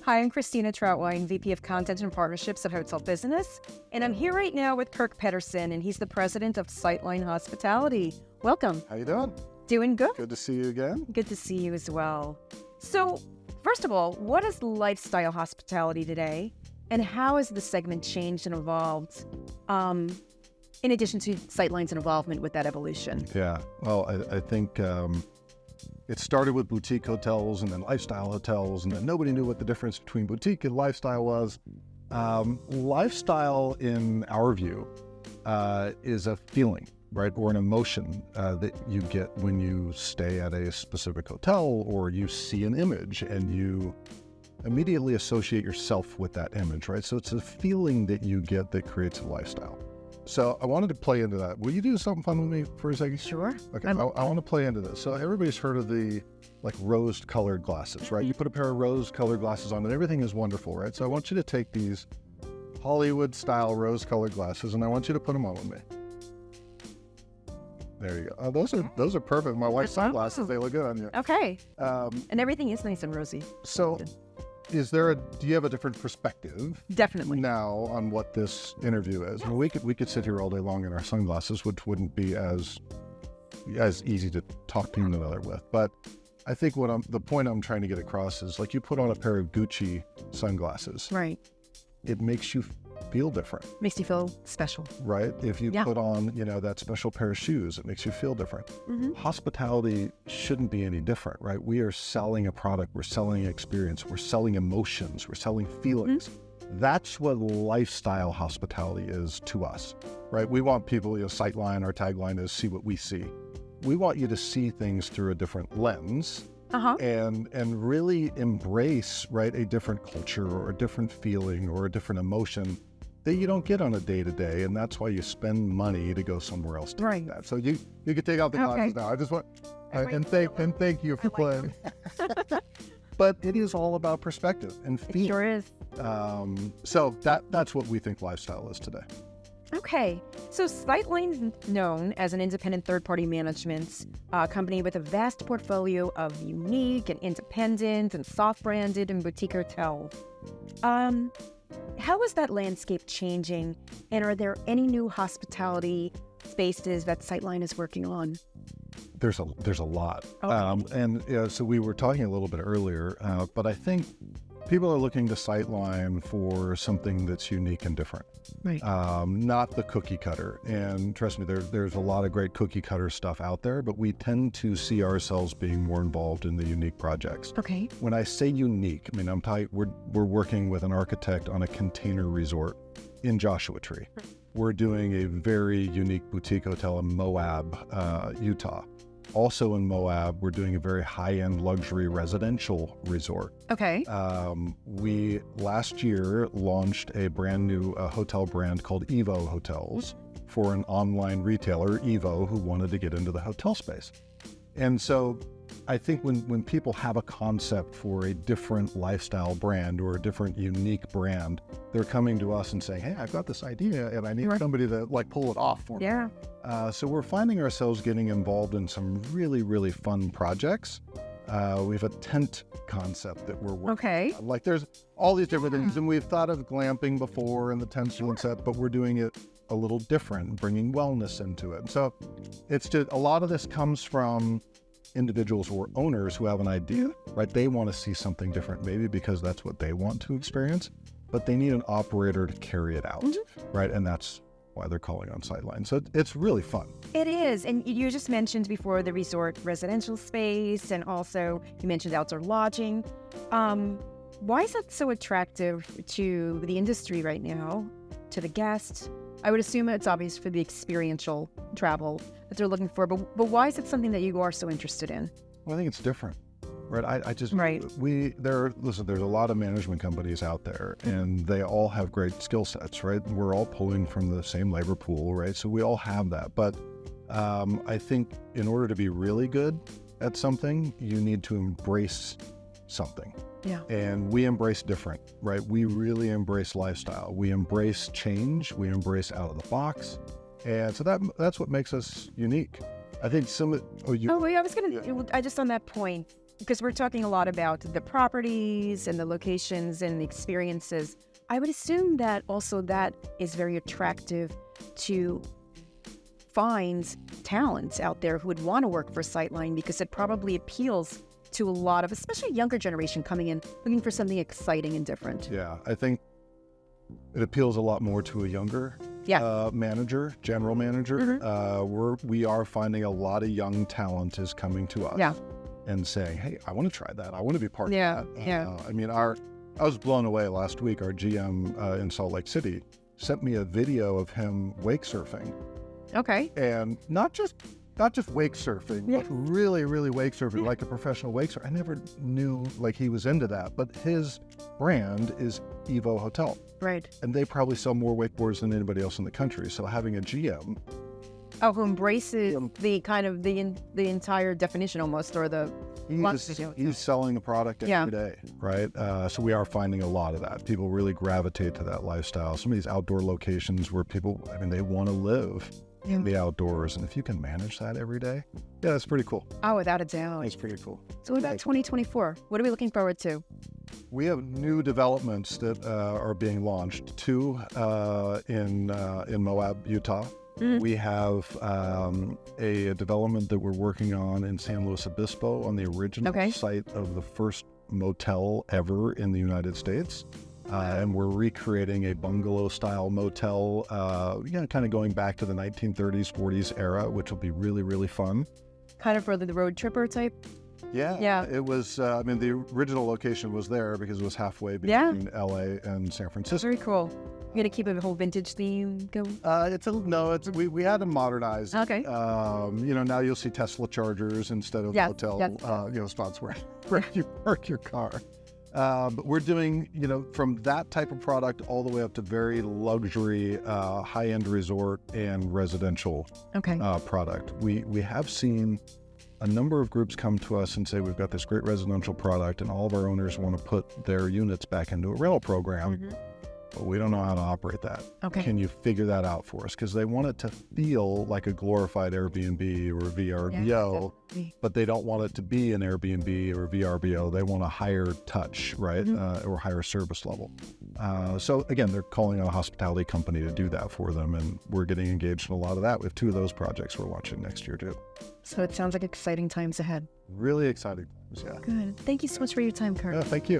Hi, I'm Christina Trauthwein, VP of Content and Partnerships at Hotel Business, and I'm here right now with Kirk Pederson, and he's the president of Sightline Hospitality. Welcome. How you doing? Doing good. Good to see you again. Good to see you as well. So, first of all, what is lifestyle hospitality today, and how has the segment changed and evolved, in addition to Sightline's involvement with that evolution? Yeah, well, I think it started with boutique hotels and then lifestyle hotels, and then nobody knew what the difference between boutique and lifestyle was. Lifestyle, in our view, is a feeling, right, or an emotion that you get when you stay at a specific hotel or you see an image and you immediately associate yourself with that image, right? So it's a feeling that you get that creates a lifestyle. So I wanted to play into that. Will you do something fun with me for a second? Sure. Okay, I want to play into this. So everybody's heard of the rose-colored glasses, right? You put a pair of rose-colored glasses on and everything is wonderful, right? So I want you to take these Hollywood-style rose-colored glasses and I want you to put them on with me. There you go. Oh, those are perfect. My wife's sunglasses, they look good on you. Okay. And everything is nice and rosy. So do you have a different perspective? Definitely. Now on what this interview is? I mean, we could sit here all day long in our sunglasses, which wouldn't be as easy to talk to one another with. But I think the point I'm trying to get across is, like, you put on a pair of Gucci sunglasses. Right. It makes you feel different. Makes you feel special. Right? If you put on, that special pair of shoes, it makes you feel different. Mm-hmm. Hospitality shouldn't be any different, right? We are selling a product, we're selling an experience, we're selling emotions, we're selling feelings. Mm-hmm. That's what lifestyle hospitality is to us, right? We want people, Sightline, our tagline is see what we see. We want you to see things through a different lens. And really embrace, right, a different culture or a different feeling or a different emotion that you don't get on a day-to-day, and that's why you spend money to go somewhere else to do that. So you can take out the glasses now. I just want and thank you for playing. But it is all about perspective and feeling. It sure is. So that's what we think lifestyle is today. Okay, so Sightline is known as an independent third-party management company with a vast portfolio of unique and independent and soft-branded and boutique hotels. How is that landscape changing, and are there any new hospitality spaces that Sightline is working on? There's a lot. Okay. So we were talking a little bit earlier, but I think people are looking to Sightline for something that's unique and different. Right. Not the cookie cutter. And trust me, there's a lot of great cookie cutter stuff out there, but we tend to see ourselves being more involved in the unique projects. Okay. When I say unique, I mean, we're working with an architect on a container resort in Joshua Tree. We're doing a very unique boutique hotel in Moab, Utah. Also in Moab, we're doing a very high-end luxury residential resort. Okay. We last year launched a brand new hotel brand called Evo Hotels for an online retailer, Evo, who wanted to get into the hotel space. And so I think when people have a concept for a different lifestyle brand or a different unique brand, they're coming to us and saying, hey, I've got this idea and I need somebody to pull it off for me. Yeah. So we're finding ourselves getting involved in some really, really fun projects. We have a tent concept that we're working on. There's all these different things, and we've thought of glamping before and the tent concept, but we're doing it a little different, bringing wellness into it. So it's just, a lot of this comes from individuals or owners who have an idea, right? They want to see something different, maybe because that's what they want to experience, but they need an operator to carry it out, right? And that's why they're calling on Sightline. So it's really fun. It is. And you just mentioned before the resort residential space, and also you mentioned outdoor lodging. Why is that so attractive to the industry right now, to the guests? I would assume it's obvious for the experiential travel that they're looking for, but why is it something that you are so interested in? Well, I think it's different. Right. There's a lot of management companies out there, and they all have great skill sets, right? We're all pulling from the same labor pool, right? So we all have that. But I think in order to be really good at something, you need to embrace something. Yeah. And we embrace different, right? We really embrace lifestyle. We embrace change. We embrace out of the box. And so that's what makes us unique. I think I was going to, just on that point, because we're talking a lot about the properties and the locations and the experiences, I would assume that also that is very attractive to find talent out there who would want to work for Sightline, because it probably appeals to a lot of, especially younger generation coming in, looking for something exciting and different. Yeah, I think it appeals a lot more to a younger manager, general manager. We are finding a lot of young talent is coming to us and saying, hey, I want to try that. I want to be part of that. I mean, I was blown away last week. Our GM in Salt Lake City sent me a video of him wake surfing. Okay. And not just wake surfing, but really, really wake surfing, like a professional wake surfer. I never knew like he was into that, but his brand is Evo Hotel. Right. And they probably sell more wakeboards than anybody else in the country. So having a GM who embraces the kind of the entire definition almost, or the he's selling a product every day, right? So we are finding a lot of that. People really gravitate to that lifestyle. Some of these outdoor locations where people, I mean, they want to live in the outdoors, and if you can manage that every day, that's pretty cool. Oh, without a doubt. That's pretty cool. So what about 2024? What are we looking forward to? We have new developments that are being launched. Two in Moab, Utah. We have a development that we're working on in San Luis Obispo on the original site of the first motel ever in the United States. And we're recreating a bungalow-style motel, kind of going back to the 1930s, 40s era, which will be really, really fun. Kind of for the road tripper type? Yeah. It was, I mean, the original location was there because it was halfway between LA and San Francisco. Very cool. You're going to keep a whole vintage theme going? We had to modernize. Okay. Now you'll see Tesla chargers instead of hotel, spots where you park your car. But we're doing, from that type of product all the way up to very luxury, high-end resort and residential product. We have seen a number of groups come to us and say, we've got this great residential product and all of our owners want to put their units back into a rental program, but we don't know how to operate that. Okay. Can you figure that out for us? Because they want it to feel like a glorified Airbnb or VRBO, but they don't want it to be an Airbnb or VRBO. They want a higher touch, right? Or higher service level. So again, they're calling on a hospitality company to do that for them, and we're getting engaged in a lot of that. We have two of those projects we're launching next year too. So it sounds like exciting times ahead. Really exciting times, Good. Thank you so much for your time, Kirk. Thank you.